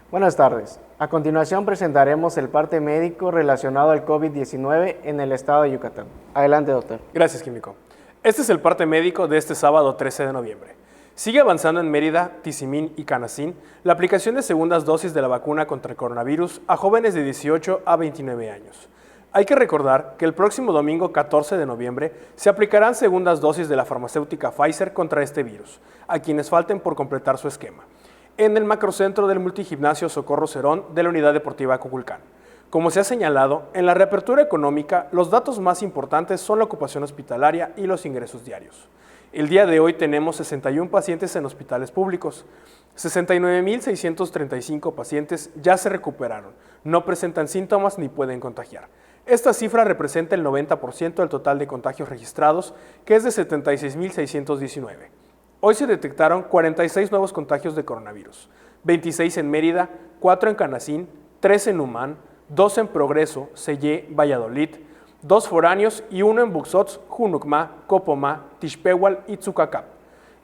Buenas tardes. A continuación presentaremos el parte médico relacionado al COVID-19 en el estado de Yucatán. Adelante, doctor. Gracias, Químico. Este es el parte médico de este sábado 13 de noviembre. Sigue avanzando en Mérida, Tizimín y Canacín la aplicación de segundas dosis de la vacuna contra el coronavirus a jóvenes de 18 a 29 años. Hay que recordar que el próximo domingo 14 de noviembre se aplicarán segundas dosis de la farmacéutica Pfizer contra este virus, a quienes falten por completar su esquema, en el macrocentro del multigimnasio Socorro Cerón de la Unidad Deportiva Cuculcán. Como se ha señalado, en la reapertura económica, los datos más importantes son la ocupación hospitalaria y los ingresos diarios. El día de hoy tenemos 61 pacientes en hospitales públicos. 69.635 pacientes ya se recuperaron, no presentan síntomas ni pueden contagiar. Esta cifra representa el 90% del total de contagios registrados, que es de 76.619. Hoy se detectaron 46 nuevos contagios de coronavirus, 26 en Mérida, 4 en Canacín, 3 en Humán, 2 en Progreso, Sellé, Valladolid, 2 foráneos y 1 en Buxots, Junucma, Copoma, Tixpehual y Tzucacap.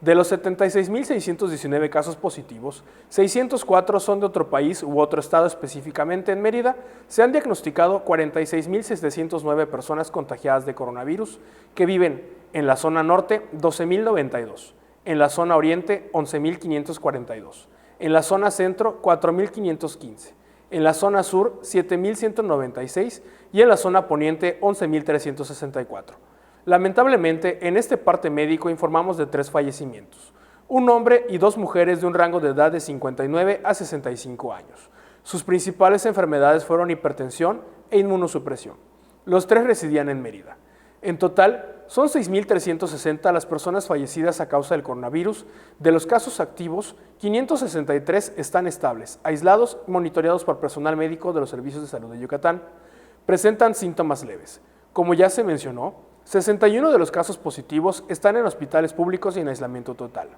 De los 76.619 casos positivos, 604 son de otro país u otro estado. Específicamente en Mérida, se han diagnosticado 46.709 personas contagiadas de coronavirus que viven en la zona norte 12.092, en la zona oriente 11.542, en la zona centro 4.515, en la zona sur 7.196 y en la zona poniente 11.364. Lamentablemente, en este parte médico informamos de 3 fallecimientos, un hombre y 2 mujeres de un rango de edad de 59 a 65 años. Sus principales enfermedades fueron hipertensión e inmunosupresión. Los 3 residían en Mérida. En total, son 6.360 las personas fallecidas a causa del coronavirus. De los casos activos, 563 están estables, aislados y monitoreados por personal médico de los servicios de salud de Yucatán. Presentan síntomas leves. Como ya se mencionó, 61 de los casos positivos están en hospitales públicos y en aislamiento total.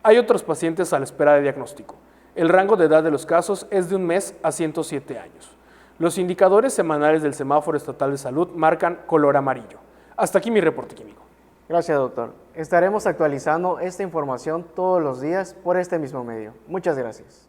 Hay otros pacientes a la espera de diagnóstico. El rango de edad de los casos es de 1 mes a 107 años. Los indicadores semanales del Semáforo Estatal de Salud marcan color amarillo. Hasta aquí mi reporte químico. Gracias, doctor. Estaremos actualizando esta información todos los días por este mismo medio. Muchas gracias.